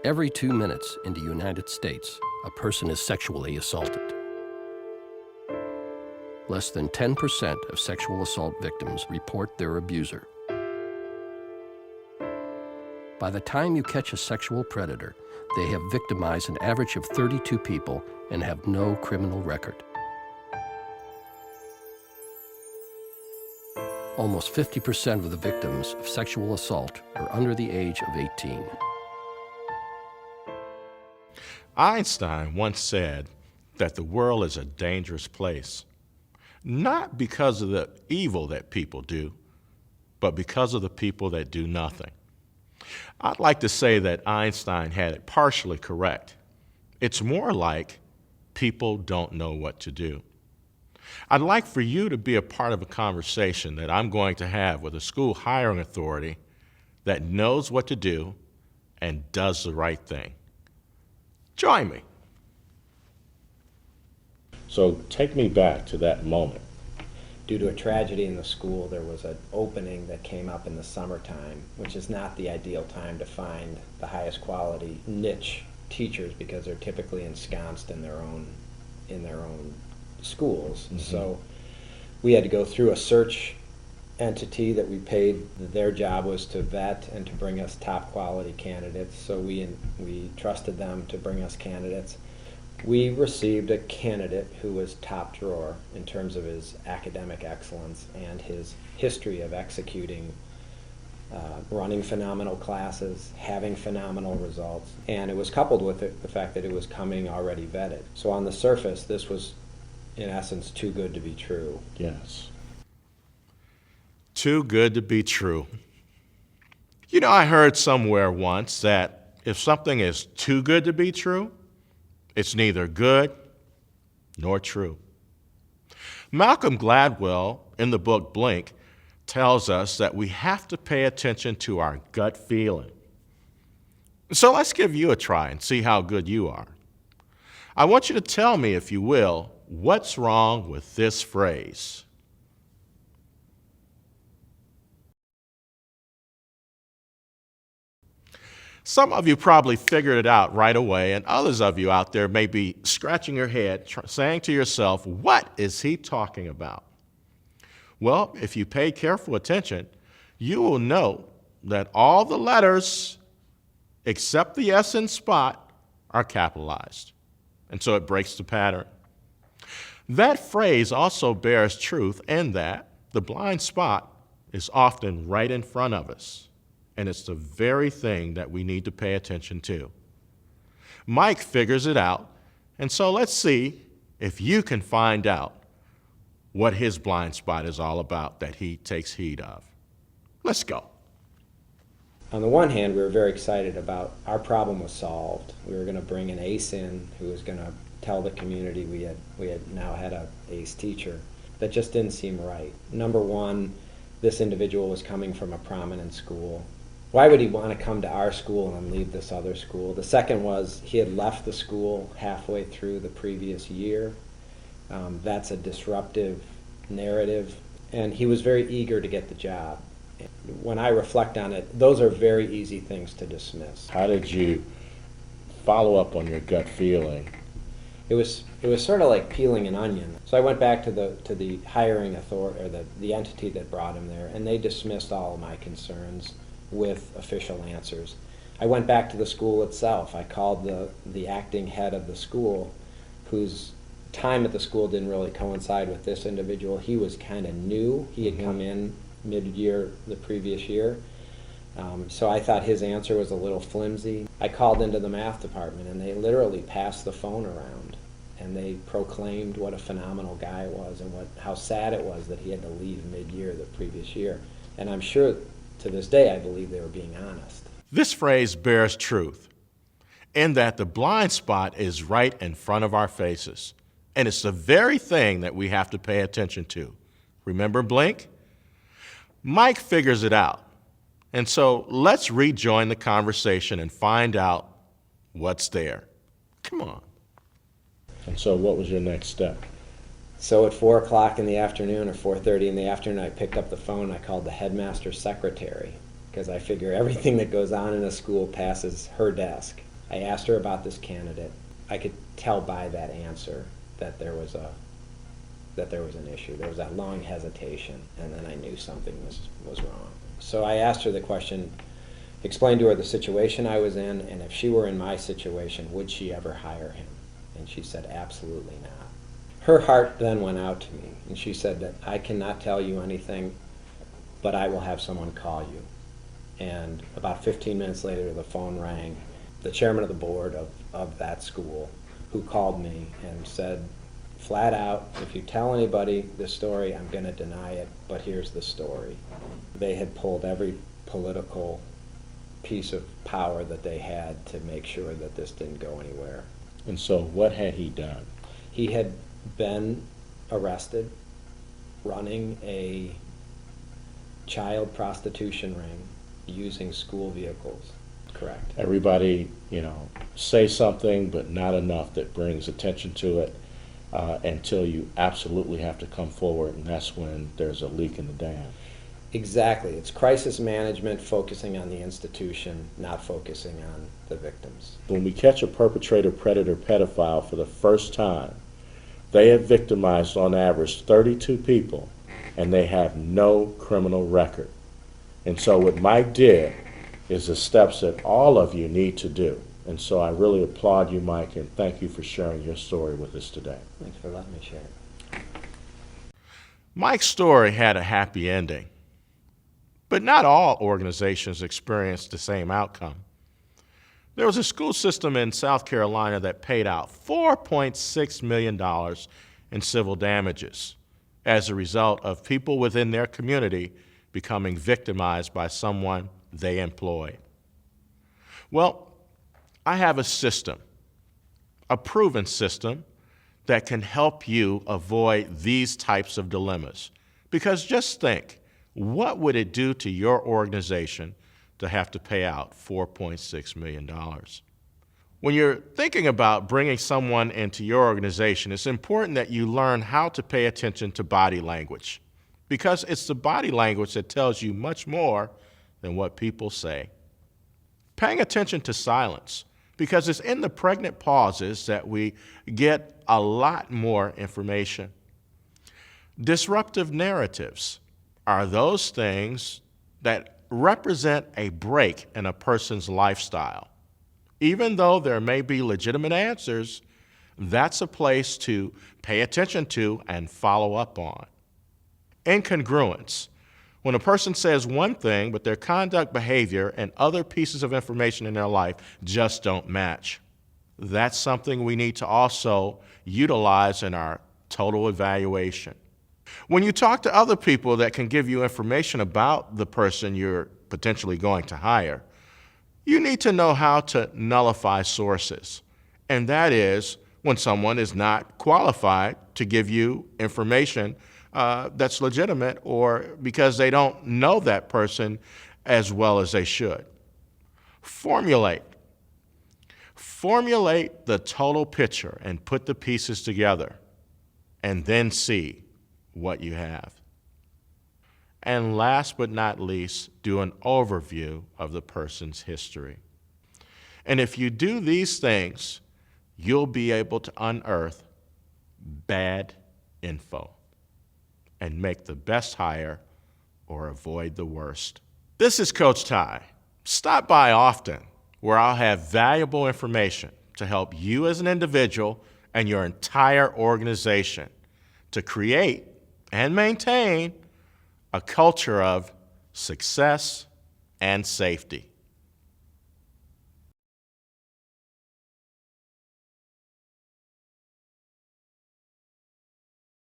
Every 2 minutes in the United States, a person is sexually assaulted. Less than 10% of sexual assault victims report their abuser. By the time you catch a sexual predator, they have victimized an average of 32 people and have no criminal record. Almost 50% of the victims of sexual assault are under the age of 18. Einstein once said that the world is a dangerous place, not because of the evil that people do, but because of the people that do nothing. I'd like to say that Einstein had it partially correct. It's more like people don't know what to do. I'd like for you to be a part of a conversation that I'm going to have with a school hiring authority that knows what to do and does the right thing. Join me. So take me back to that moment. Due to a tragedy in the school, there was an opening that came up in the summertime, which is not the ideal time to find the highest quality niche teachers because they're typically ensconced in their own schools. Mm-hmm. So we had to go through a search entity that we paid. Their job was to vet and to bring us top quality candidates. So we trusted them to bring us candidates. We received a candidate who was top drawer in terms of his academic excellence and his history of executing, running phenomenal classes, having phenomenal results, and it was coupled with the fact that it was coming already vetted. So on the surface, this was, in essence, too good to be true. Yes. Too good to be true. You know, I heard somewhere once that if something is too good to be true, it's neither good nor true. Malcolm Gladwell, in the book Blink, tells us that we have to pay attention to our gut feeling. So let's give you a try and see how good you are. I want you to tell me, if you will, what's wrong with this phrase. Some of you probably figured it out right away, and others of you out there may be scratching your head, saying to yourself, what is he talking about? Well, if you pay careful attention, you will note that all the letters except the S in spot are capitalized, and so it breaks the pattern. That phrase also bears truth in that the blind spot is often right in front of us. And it's the very thing that we need to pay attention to. Mike figures it out, and so let's see if you can find out what his blind spot is all about that he takes heed of. Let's go. On the one hand, we were very excited about our problem was solved. We were going to bring an ace in who was going to tell the community we had now had an ace teacher. That just didn't seem right. Number one, this individual was coming from a prominent school. Why would he want to come to our school and leave this other school? The second was he had left the school halfway through the previous year. That's a disruptive narrative, and he was very eager to get the job. When I reflect on it, those are very easy things to dismiss. How did you follow up on your gut feeling? It was sort of like peeling an onion. So I went back to the hiring authority, or the entity that brought him there, and they dismissed all of my concerns with official answers. I went back to the school itself. I called the acting head of the school, whose time at the school didn't really coincide with this individual. He was kind of new. He had come in mid-year the previous year. So I thought his answer was a little flimsy. I called into the math department, and they literally passed the phone around, and they proclaimed what a phenomenal guy it was and how sad it was that he had to leave mid-year the previous year. And I'm sure to this day, I believe they were being honest. This phrase bears truth in that the blind spot is right in front of our faces, and it's the very thing that we have to pay attention to. Remember Blink? Mike figures it out, and so let's rejoin the conversation and find out what's there. Come on. And so what was your next step? So at 4 o'clock in the afternoon or 4:30 in the afternoon, I picked up the phone. I called the headmaster's secretary because I figure everything that goes on in a school passes her desk. I asked her about this candidate. I could tell by that answer that there was an issue. There was that long hesitation, and then I knew something was wrong. So I asked her the question, explained to her the situation I was in, and if she were in my situation, would she ever hire him? And she said, absolutely not. Her heart then went out to me, and she said that I cannot tell you anything, but I will have someone call you. And about 15 minutes later, the phone rang. The chairman of the board of that school, who called me and said, flat out, if you tell anybody this story, I'm going to deny it, but here's the story. They had pulled every political piece of power that they had to make sure that this didn't go anywhere. And so what had he done? He had been arrested running a child prostitution ring using school vehicles. Correct. Everybody, say something, but not enough that brings attention to it until you absolutely have to come forward, and that's when there's a leak in the dam. Exactly. It's crisis management, focusing on the institution, not focusing on the victims. When we catch a perpetrator, predator, pedophile for the first time, they have victimized on average 32 people, and they have no criminal record. And so what Mike did is the steps that all of you need to do. And so I really applaud you, Mike, and thank you for sharing your story with us today. Thanks for letting me share it. Mike's story had a happy ending, but not all organizations experienced the same outcome. There was a school system in South Carolina that paid out $4.6 million in civil damages as a result of people within their community becoming victimized by someone they employed. Well, I have a system, a proven system, that can help you avoid these types of dilemmas. Because just think, what would it do to your organization to have to pay out $4.6 million? When you're thinking about bringing someone into your organization, it's important that you learn how to pay attention to body language, because it's the body language that tells you much more than what people say. Paying attention to silence, because it's in the pregnant pauses that we get a lot more information. Disruptive narratives are those things that represent a break in a person's lifestyle. Even though there may be legitimate answers, that's a place to pay attention to and follow up on. Incongruence. When a person says one thing, but their conduct, behavior, and other pieces of information in their life just don't match. That's something we need to also utilize in our total evaluation. When you talk to other people that can give you information about the person you're potentially going to hire, you need to know how to nullify sources. And that is when someone is not qualified to give you information that's legitimate, or because they don't know that person as well as they should. Formulate the total picture and put the pieces together, and then see what you have. And last but not least, do an overview of the person's history. And if you do these things, you'll be able to unearth bad info and make the best hire or avoid the worst. This is Coach Ty. Stop by often, where I'll have valuable information to help you as an individual and your entire organization to create and maintain a culture of success and safety.